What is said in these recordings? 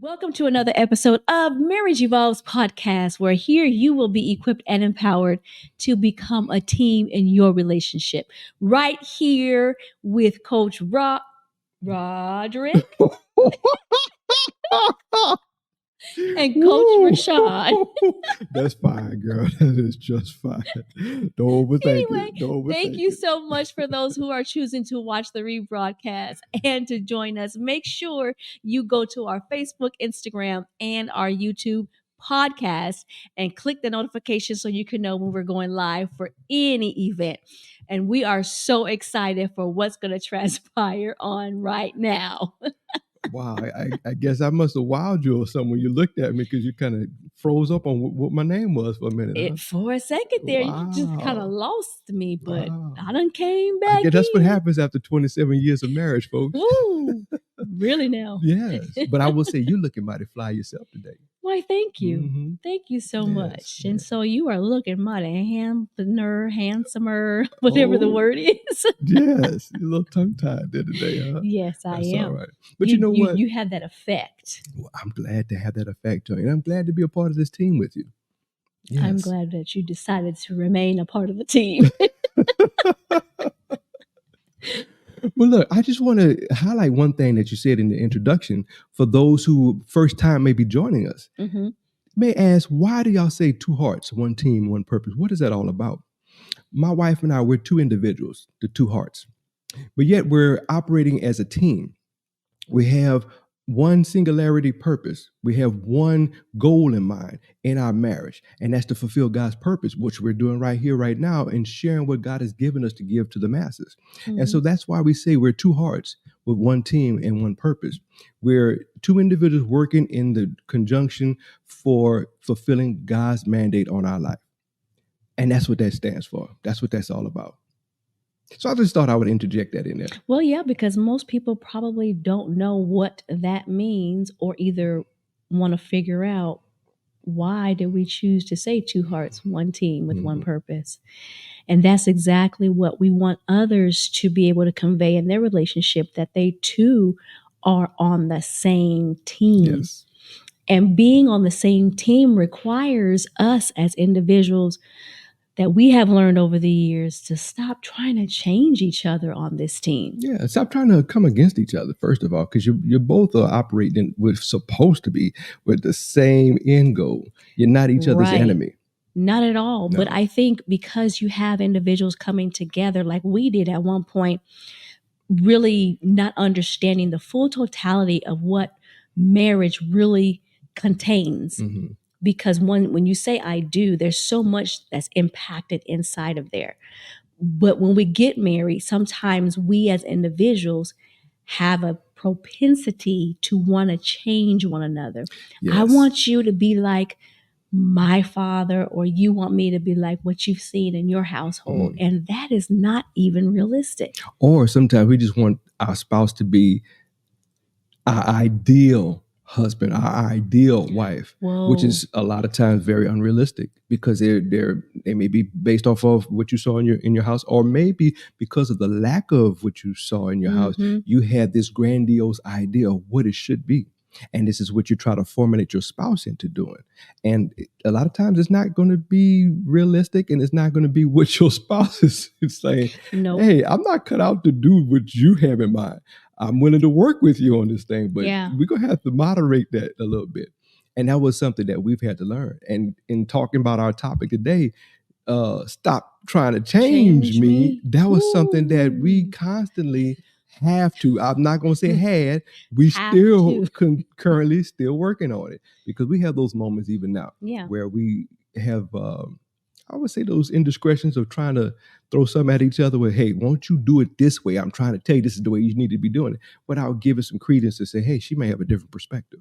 Welcome to another episode of Marriage Evolves podcast, where here you will be equipped and empowered to become a team in your relationship. Right here with Coach Roderick and Coach Roshawn. That's fine, girl. That is just fine. Don't overthink Anyway, it. Don't overthink thank you it. so much for those who are choosing to watch the rebroadcast and to join us. Make sure you go to our Facebook, Instagram, and our YouTube podcast and click the notification so you can know when we're going live for any event. And we are so excited for what's going to transpire on right now. Wow, I guess I must have wowed you or something when you looked at me because you kind of froze up on what my name was for a minute. For a second there, you just kind of lost me, but I done came back. I guess that's what happens after 27 years of marriage, folks. Ooh, really now? Yes, but I will say you're looking mighty fly yourself today. Why, thank you. Mm-hmm. Thank you so much. Yes. And so you are looking mighty handsomer, whatever the word is. Yes, you're a little tongue-tied there today, huh? Yes, I That's am. all right. But you know what? You have that effect. Well, I'm glad to have that effect on you. And I'm glad to be a part of this team with you. Yes. I'm glad that you decided to remain a part of the team. Well, look, I just want to highlight one thing that you said in the introduction for those who first time may be joining us. Mm-hmm. May ask, why do y'all say two hearts, one team, one purpose? What is that all about? My wife and I, we're two individuals, the two hearts, but yet we're operating as a team. We have one singularity purpose. We have one goal in mind in our marriage, and that's to fulfill God's purpose, which we're doing right here, right now, and sharing what God has given us to give to the masses. Mm-hmm. And so that's why we say we're two hearts with one team and one purpose. We're two individuals working in the conjunction for fulfilling God's mandate on our life. And that's what that stands for. That's what that's all about. So I just thought I would interject that in there. Well, yeah, because most people probably don't know what that means or either want to figure out why did we choose to say two hearts, one team with one purpose. And that's exactly what we want others to be able to convey in their relationship, that they too are on the same team. Yes. And being on the same team requires us as individuals that we have learned over the years to stop trying to change each other on this team. Yeah, stop trying to come against each other, first of all, because you're both operating with supposed to be with the same end goal. You're not each other's enemy. Not at all. No. But I think because you have individuals coming together like we did at one point, really not understanding the full totality of what marriage really contains. Mm-hmm. Because when you say I do, there's so much that's impacted inside of there. But when we get married, sometimes we as individuals have a propensity to want to change one another. Yes. I want you to be like my father, or you want me to be like what you've seen in your household. And that is not even realistic. Or sometimes we just want our spouse to be our ideal husband, our ideal wife. Whoa. Which is a lot of times very unrealistic, because they may be based off of what you saw in your house, or maybe because of the lack of what you saw in your house, you had this grandiose idea of what it should be. And this is what you try to formulate your spouse into doing. And a lot of times it's not going to be realistic, and it's not going to be what your spouse is saying. No. Hey, I'm not cut out to do what you have in mind. I'm willing to work with you on this thing, but we're going to have to moderate that a little bit. And that was something that we've had to learn. And in talking about our topic today, stop trying to change me. That was something that we constantly have to. I'm not going to say had. We still currently still working on it, because we have those moments even now where we have, I would say, those indiscretions of trying to throw something at each other with, hey, won't you do it this way? I'm trying to tell you this is the way you need to be doing it. But I'll give it some credence to say, hey, she may have a different perspective.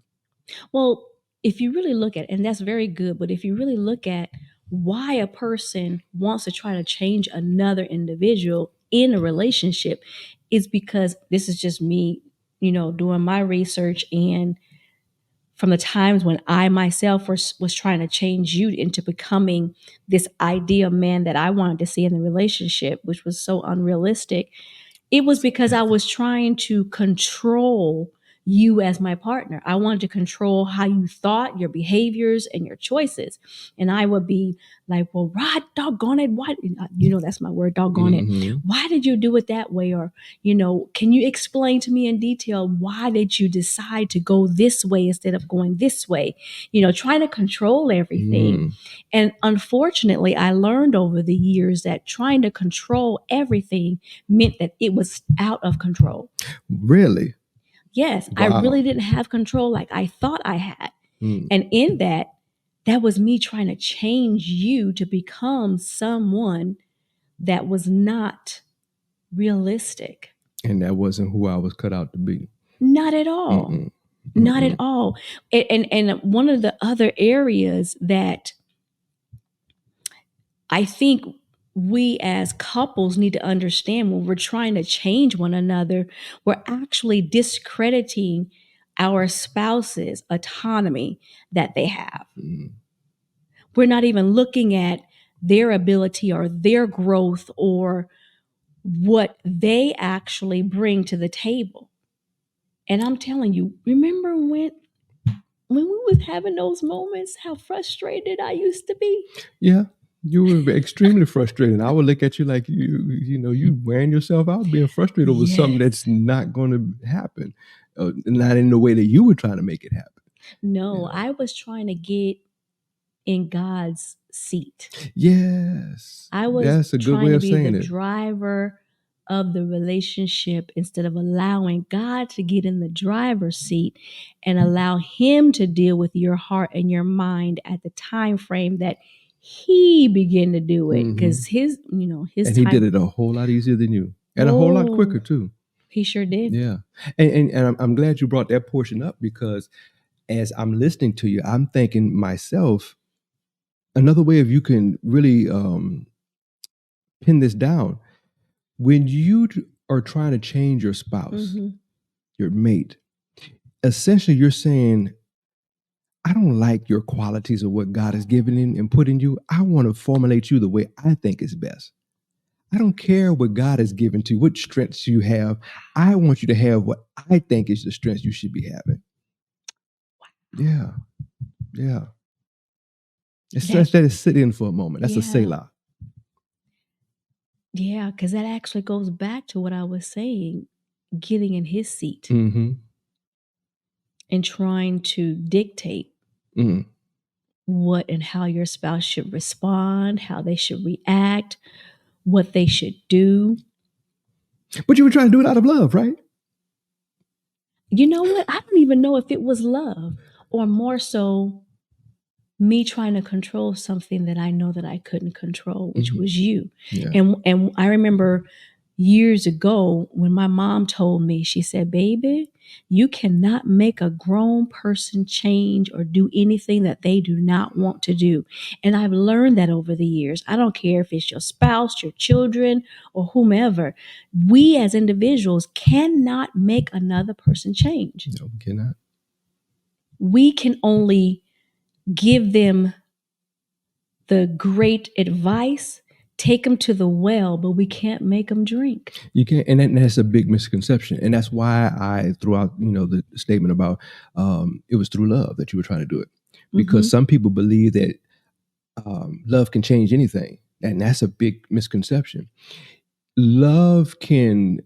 Well, if you really look at, and that's very good, but if you really look at why a person wants to try to change another individual in a relationship, is because this is just me, doing my research, and from the times when I myself was trying to change you into becoming this ideal man that I wanted to see in the relationship, which was so unrealistic, it was because I was trying to control you as my partner. I wanted to control how you thought, your behaviors, and your choices. And I would be like, well, Rod, doggone it. Why? That's my word, doggone it. Mm-hmm. Why did you do it that way? Or, can you explain to me in detail why did you decide to go this way instead of going this way? Trying to control everything. Mm. And unfortunately, I learned over the years that trying to control everything meant that it was out of control. Really? Yes, I Wow. really didn't have control like I thought I had. Mm. And in that was me trying to change you to become someone that was not realistic. And that wasn't who I was cut out to be. Not at all. Mm-mm. Not at Mm-mm. all. And one of the other areas that I think we as couples need to understand when we're trying to change one another, we're actually discrediting our spouse's autonomy that they have. Mm. We're not even looking at their ability or their growth or what they actually bring to the table. And I'm telling you, remember when we was having those moments, how frustrated I used to be? Yeah. You were extremely frustrated. I would look at you like you wearing yourself out, being frustrated over something Yes. that's not going to happen, not in the way that you were trying to make it happen. No, Yeah. I was trying to get in God's seat. Yes, I was that's a good trying way to of be the saying it. driver of the relationship instead of allowing God to get in the driver's seat and allow him to deal with your heart and your mind at the time frame that he began to do it, Hmm. because his And he did time. it a whole lot easier than you, and a whole lot quicker Oh, too. he sure did. Yeah, and I'm glad you brought that portion up, because as I'm listening to you, I'm thinking myself, another way of you can really pin this down, when you are trying to change your spouse, Hmm. your mate, essentially you're saying, I don't like your qualities of what God has given in and put in you. I want to formulate you the way I think is best. I don't care what God has given to you, what strengths you have. I want you to have what I think is the strengths you should be having. Yeah, yeah. That, Let's let it sit in for a moment. That's a yeah, Selah. yeah, because that actually goes back to what I was saying, getting in his seat Mm-hmm. and trying to dictate Mm. what and how your spouse should respond, how they should react, what they should do. But you were trying to do it out of love, right? You know what? I don't even know if it was love or more so me trying to control something that I know that I couldn't control, which Mm-hmm. was you. Yeah. And I remember years ago when my mom told me, she said, "Baby, you cannot make a grown person change or do anything that they do not want to do." And I've learned that over the years. I don't care if it's your spouse, your children, or whomever. We as individuals cannot make another person change. No, we cannot. We can only give them the great advice, take them to the well, but we can't make them drink. You can't, and that's a big misconception, and that's why I threw out, the statement about it was through love that you were trying to do it, because Mm-hmm. some people believe that love can change anything, and that's a big misconception. Love can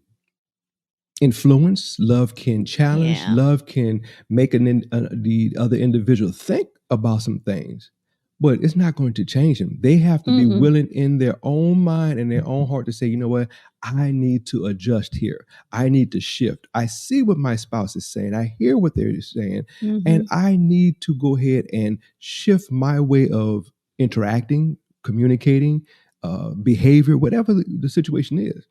influence, love can challenge, Yeah. love can make the other individual think about some things, but it's not going to change them. They have to be Mm-mm. willing in their own mind and their own heart to say, you know what, I need to adjust here. I need to shift. I see what my spouse is saying. I hear what they're saying. Mm-hmm. And I need to go ahead and shift my way of interacting, communicating, behavior, whatever the situation is.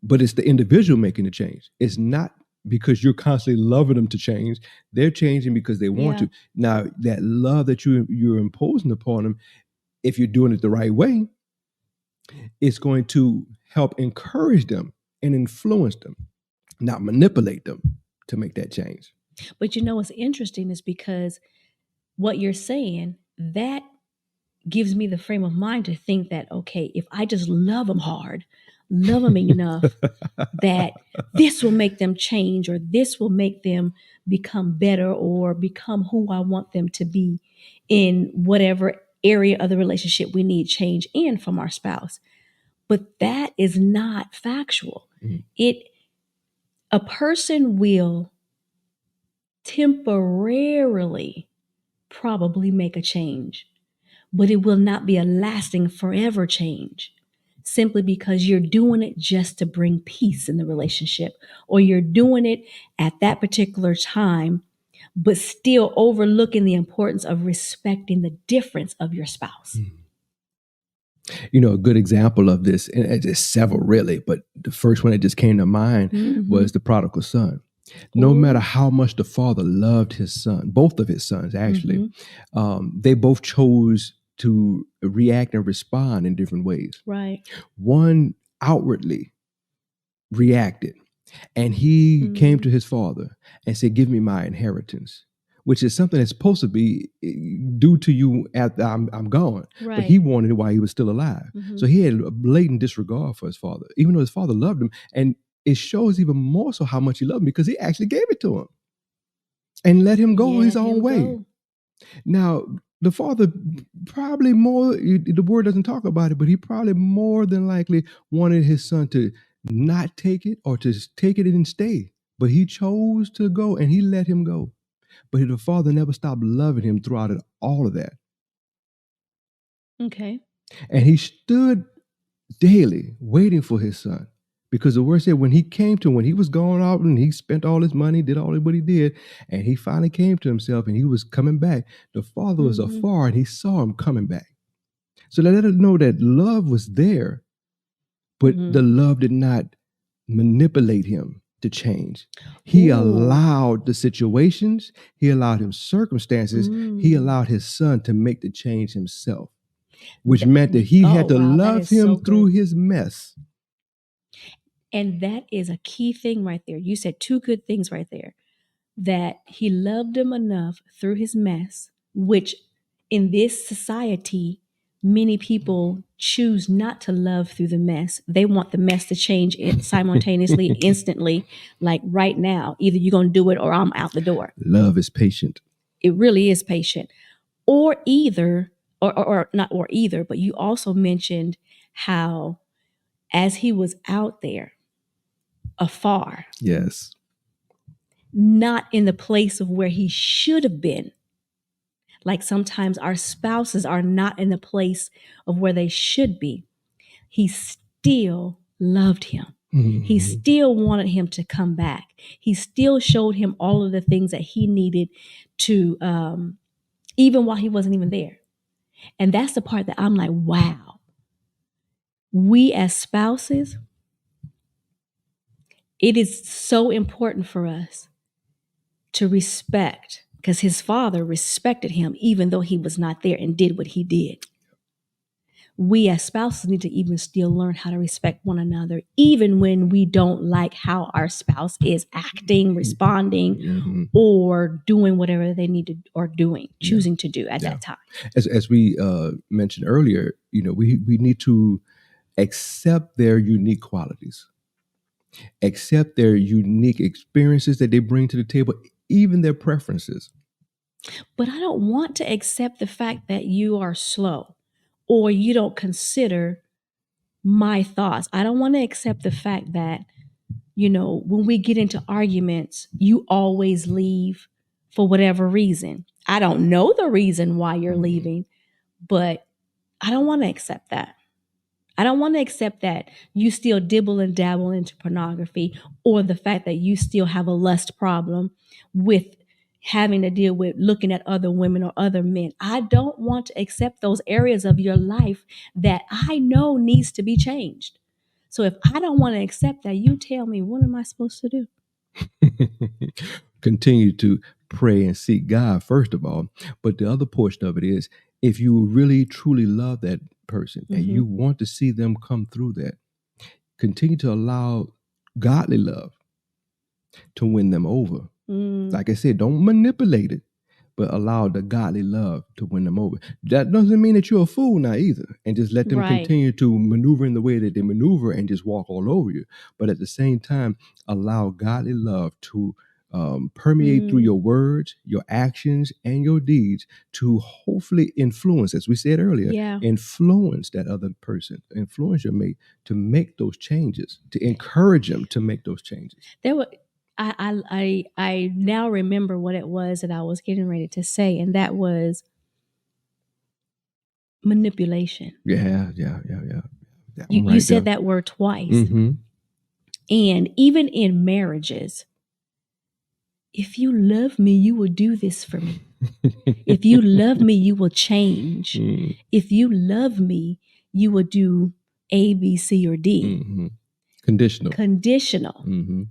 But it's the individual making the change. It's not because you're constantly loving them to change. They're changing because they want Yeah. to. Now, that love that you're imposing upon them, if you're doing it the right way, it's going to help encourage them and influence them, not manipulate them to make that change. But what's interesting is because what you're saying, that gives me the frame of mind to think that, okay, if I just love them hard, love them enough that this will make them change, or this will make them become better, or become who I want them to be in whatever area of the relationship we need change in from our spouse. But that is not factual. A person will temporarily probably make a change, but it will not be a lasting forever change, simply because you're doing it just to bring peace in the relationship, or you're doing it at that particular time, but still overlooking the importance of respecting the difference of your spouse. A good example of this, and there's several really, but the first one that just came to mind was the prodigal son. No matter how much the father loved his son, both of his sons actually, they both chose to react and respond in different ways. Right. One outwardly reacted, and he came to his father and said, "Give me my inheritance," which is something that's supposed to be due to you after I'm gone. Right. But he wanted it while he was still alive. So he had a blatant disregard for his father, even though his father loved him. And it shows even more so how much he loved him, because he actually gave it to him and let him go his own way. Now, the father probably the word doesn't talk about it, but he probably more than likely wanted his son to not take it, or to take it and stay. But he chose to go, and he let him go. But the father never stopped loving him throughout all of that. Okay. And he stood daily waiting for his son, because the word said when he was going out and he spent all his money, did all what he did, and he finally came to himself and he was coming back, the father was afar and he saw him coming back. So let us know that love was there, but the love did not manipulate him to change. He allowed the situations, he allowed him circumstances, he allowed his son to make the change himself, which meant that he had to love him through his mess. And that is a key thing right there. You said two good things right there. That he loved him enough through his mess, which in this society, many people choose not to love through the mess. They want the mess to change simultaneously, instantly, like right now. Either you're going to do it or I'm out the door. Love is patient. It really is patient. Or not or either, but you also mentioned how as he was out there afar. Yes. Not in the place of where he should have been. Like sometimes our spouses are not in the place of where they should be. He still loved him. He still wanted him to come back. He still showed him all of the things that he needed to, even while he wasn't even there. And that's the part that I'm like, wow. We as spouses, it is so important for us to respect, because his father respected him even though he was not there and did what he did. We as spouses need to even still learn how to respect one another, even when we don't like how our spouse is acting, responding, or doing whatever they need to, or choosing to do at that time. As we mentioned earlier, we need to accept their unique qualities, accept their unique experiences that they bring to the table, even their preferences. But I don't want to accept the fact that you are slow, or you don't consider my thoughts. I don't want to accept the fact that, when we get into arguments, you always leave for whatever reason. I don't know the reason why you're leaving, but I don't want to accept that. I don't want to accept that you still dibble and dabble into pornography, or the fact that you still have a lust problem with having to deal with looking at other women or other men. I don't want to accept those areas of your life that I know needs to be changed. So if I don't want to accept that, you tell me, what am I supposed to do? Continue to pray and seek God, first of all. But the other portion of it is, if you really truly love that person and you want to see them come through that, continue to allow godly love to win them over. Like I said, don't manipulate it, but allow the godly love to win them over. That doesn't mean that you're a fool now either, and just let them Right. continue to maneuver in the way that they maneuver and just walk all over you. But at the same time, allow godly love to permeate through your words, your actions, and your deeds to hopefully influence, as we said earlier, Yeah. influence that other person, influence your mate to make those changes, to encourage them to make those changes. There were, I now remember what it was that I was getting ready to say, and that was manipulation. Yeah. That one You right said there. that word twice. Mm-hmm. And even in marriages, if you love me, you will do this for me. If you love me, you will change. Mm. If you love me, you will do A, B, C, or D. Mm-hmm. Conditional. Conditional. Mm-hmm.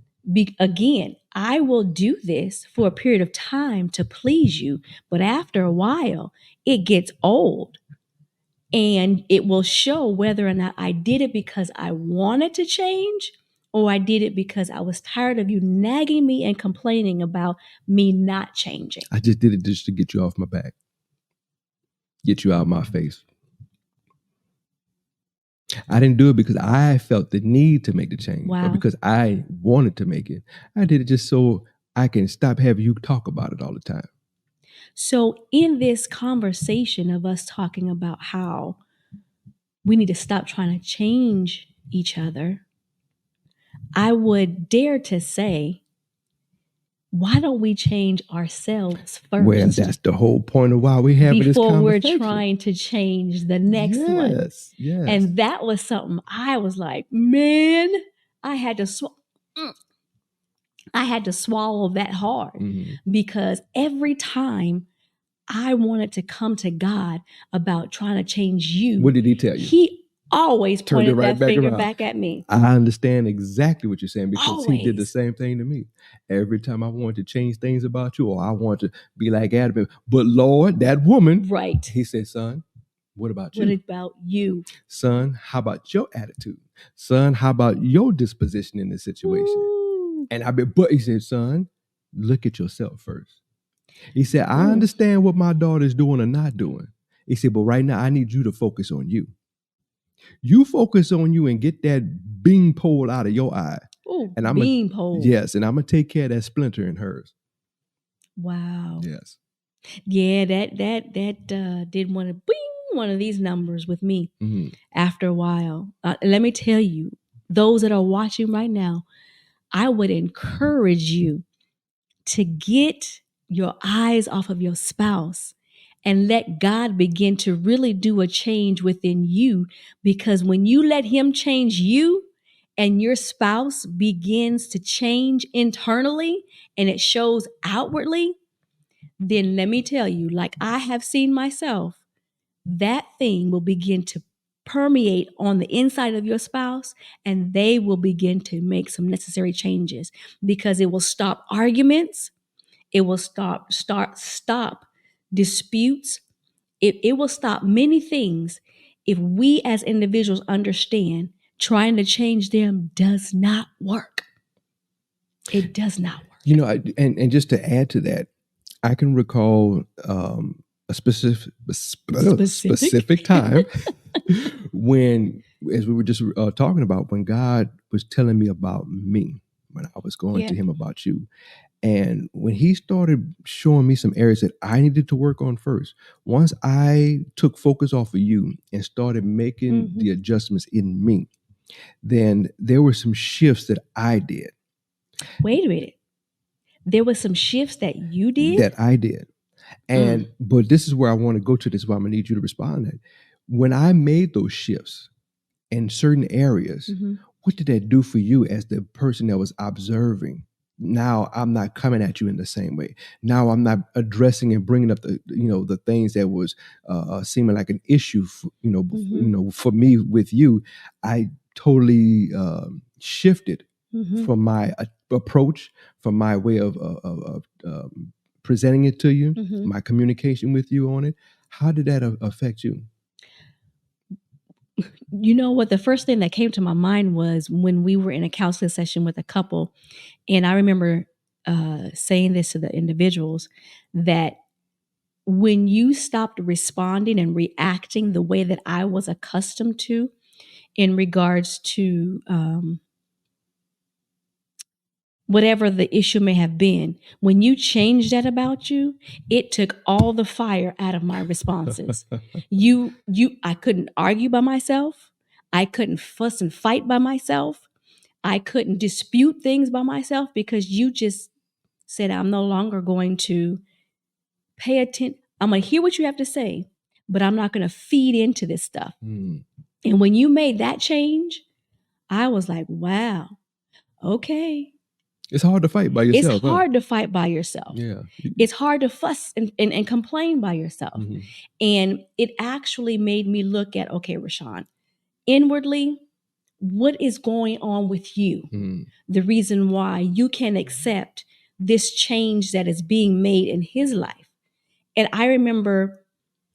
Again, I will do this for a period of time to please you, but after a while, it gets old. And it will show whether or not I did it because I wanted to change or I did it because I was tired of you nagging me and complaining about me not changing. I just did it just to get you off my back, get you out of my face. I didn't do it because I felt the need to make the change or Wow. because I wanted to make it. I did it just so I can stop having you talk about it all the time. So, in this conversation of us talking about how we need to stop trying to change each other, I would dare to say, why don't we change ourselves first? Well, that's the whole point of why we have this before we're conversation. trying to change the next one. Yes. And that was something I was like, man, I had to swallow that hard because every time I wanted to come to God about trying to change you, what did he tell you? He always Turned it pointed right that back finger around. back at me. I understand exactly what you're saying because he did the Always. same thing to me. Every time I wanted to change things about you or I wanted to be like Adam, but Lord, that woman, Right. he said, son, what about you? What about you? Son, how about your attitude? Son, how about your disposition in this situation? Ooh. And but he said, son, look at yourself first. He said, I Ooh. understand what my daughter's doing or not doing. He said, but right now I need you to focus on you. You focus on you and get that bean pole out of your eye. Ooh, and bean pole. Yes, and I'm gonna take care of that splinter in hers. Wow. Yes. Yeah, that did one of these numbers with me after a while. Let me tell you, those that are watching right now, I would encourage you to get your eyes off of your spouse and let God begin to really do a change within you, because when you let him change you and your spouse begins to change internally and it shows outwardly, then let me tell you, like I have seen myself, that thing will begin to permeate on the inside of your spouse, and they will begin to make some necessary changes because it will stop arguments. It will stop disputes. It will stop many things if we as individuals understand trying to change them does not work. It does not work. You know, and just to add to that, I can recall a specific time when, as we were just talking about, when God was telling me about me, when I was going to him about you. And when he started showing me some areas that I needed to work on first, once I took focus off of you and started making the adjustments in me, then there were some shifts that I did. Wait a minute. There were some shifts that you did? That I did. And but this is where I want to go to. This is why I'm gonna need you to respond to that. When I made those shifts in certain areas, what did that do for you as the person that was observing? Now I'm not coming at you in the same way. Now I'm not addressing and bringing up the things that was seeming like an issue for me with you. I totally shifted from my approach, from my way of presenting it to you, my communication with you on it. How did that affect you? You know what? The first thing that came to my mind was when we were in a counseling session with a couple, and I remember saying this to the individuals, that when you stopped responding and reacting the way that I was accustomed to in regards to whatever the issue may have been, when you changed that about you, it took all the fire out of my responses. I couldn't argue by myself. I couldn't fuss and fight by myself. I couldn't dispute things by myself because you just said, I'm no longer going to pay attention. I'm going to hear what you have to say, but I'm not going to feed into this stuff. Mm. And when you made that change, I was like, wow, okay. It's hard to fight by It's yourself. hard to fight by yourself. Yeah. It's hard to fuss and complain by yourself. Mm-hmm. And it actually made me look at, okay, Roshawn, inwardly, what is going on with you? Mm. The reason why you can accept this change that is being made in his life. And I remember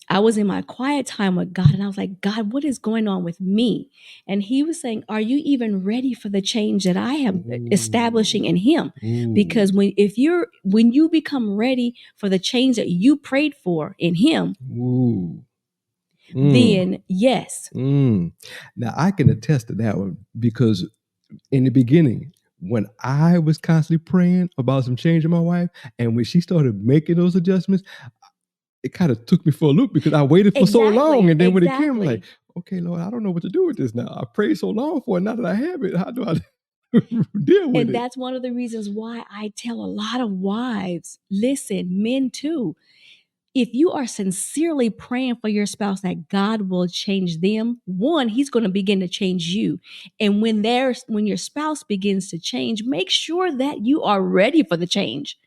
I was in my quiet time with God and I was like, God, what is going on with me? And he was saying, are you even ready for the change that I am establishing in him? Ooh. Because when you become ready for the change that you prayed for in him, Ooh. then yes. Now I can attest to that one because in the beginning, when I was constantly praying about some change in my wife, and when she started making those adjustments, it kind of took me for a loop because I waited for so long. And then when it came, I'm like, okay, Lord, I don't know what to do with this now. I prayed so long for it. Now that I have it, how do I deal with it? And that's one of the reasons why I tell a lot of wives, listen, men too, if you are sincerely praying for your spouse that God will change them, one, he's going to begin to change you. And when your spouse begins to change, make sure that you are ready for the change.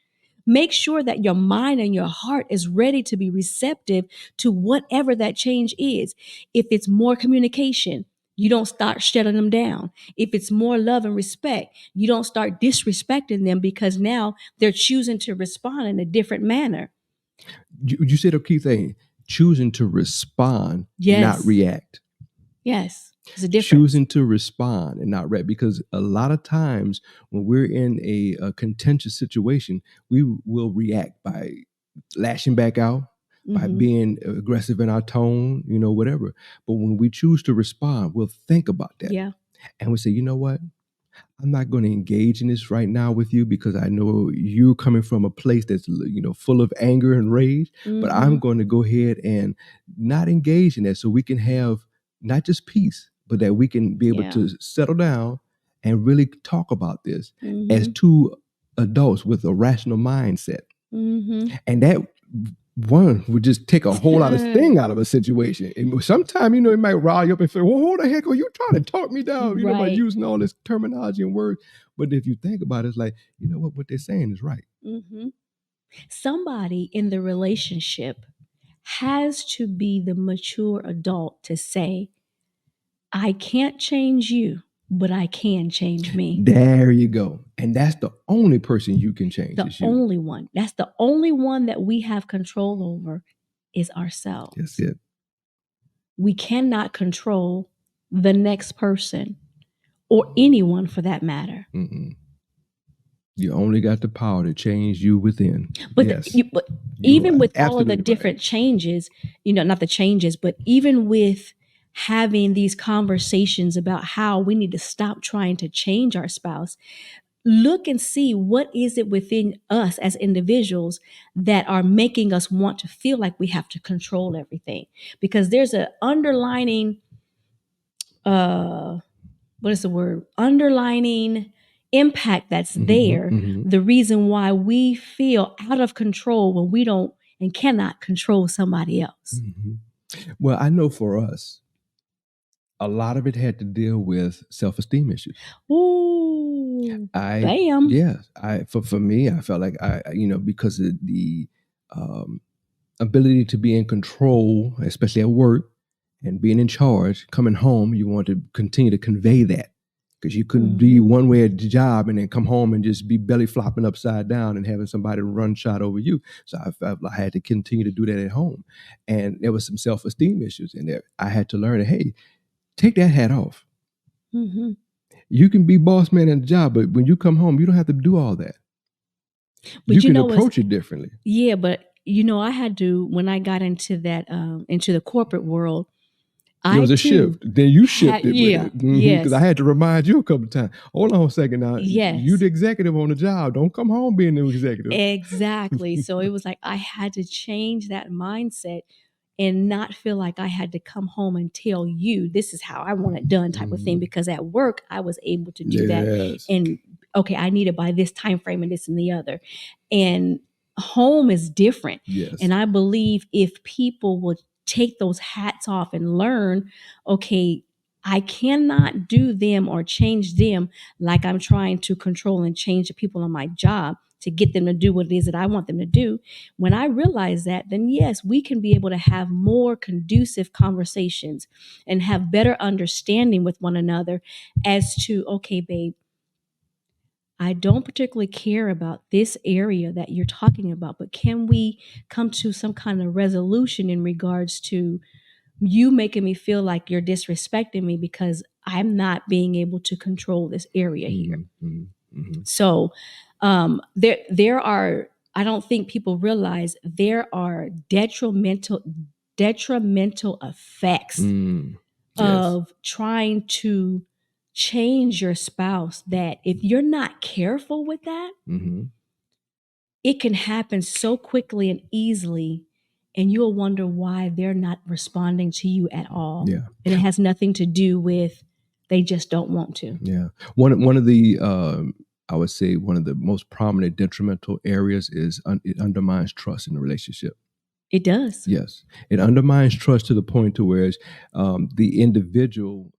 Make sure that your mind and your heart is ready to be receptive to whatever that change is. If it's more communication, you don't start shutting them down. If it's more love and respect, you don't start disrespecting them because now they're choosing to respond in a different manner. You said a key thing, choosing to respond, Yes. not react. Yes. There's a difference. Choosing to respond and not react, because a lot of times when we're in a contentious situation, we will react by lashing back out, by being aggressive in our tone, whatever. But when we choose to respond, we'll think about that. Yeah. And we say, you know what? I'm not going to engage in this right now with you because I know you're coming from a place that's, full of anger and rage, but I'm going to go ahead and not engage in that so we can have not just peace, but that we can be able to settle down and really talk about this as two adults with a rational mindset. And that one would just take a whole lot of sting out of a situation. And sometimes, it might rile you up and say, well, what the heck are you trying to talk me down, by using all this terminology and words. But if you think about it, it's like, what they're saying is right. Somebody in the relationship has to be the mature adult to say, I can't change you, but I can change me. There you go. And that's the only person you can change. The only one. That's the only one that we have control over is ourselves. That's it. We cannot control the next person or anyone for that matter. You only got the power to change you within. But, yes. but even with all of the different changes, not the changes, but even with having these conversations about how we need to stop trying to change our spouse, look and see what is it within us as individuals that are making us want to feel like we have to control everything. Because there's an underlining, underlining impact that's there. The reason why we feel out of control when we don't and cannot control somebody else. Well, I know for us, a lot of it had to deal with self-esteem issues. Ooh, bam. Yes. For me, I felt like because of the ability to be in control, especially at work and being in charge, coming home, you want to continue to convey that. Because you couldn't be one way at the job and then come home and just be belly flopping upside down and having somebody run shot over you. So I felt I had to continue to do that at home. And there was some self-esteem issues in there. I had to learn that, hey, take that hat off. You can be boss man at the job, but when you come home, you don't have to do all that. But you can approach it differently. Yeah, but I had to, when I got into that, into the corporate world, It was a too shift. Then you had, shifted with yeah, it. Because I yes, had to remind you a couple of times. Hold on a second now. You yes. the executive on the job. Don't come home being the executive. Exactly. So it was like I had to change that mindset and not feel like I had to come home and tell you this is how I want it done type of thing, because at work I was able to do that. Yes. And okay, I need it by this time frame and this and the other. And home is different. Yes. And I believe if people would take those hats off and learn, okay, I cannot do them or change them like I'm trying to control and change the people on my job to get them to do what it is that I want them to do. When I realize that, then yes, we can be able to have more conducive conversations and have better understanding with one another as to, okay, babe, I don't particularly care about this area that you're talking about, but can we come to some kind of resolution in regards to you making me feel like you're disrespecting me because I'm not being able to control this area here. So there are, I don't think people realize there are detrimental effects of trying to change your spouse, that if you're not careful with that, it can happen so quickly and easily, and you'll wonder why they're not responding to you at all. Yeah. And it has nothing to do with they just don't want to. Yeah. One of the I would say one of the most prominent detrimental areas is it undermines trust in the relationship. It does. Yes, it undermines trust to the point to where the individual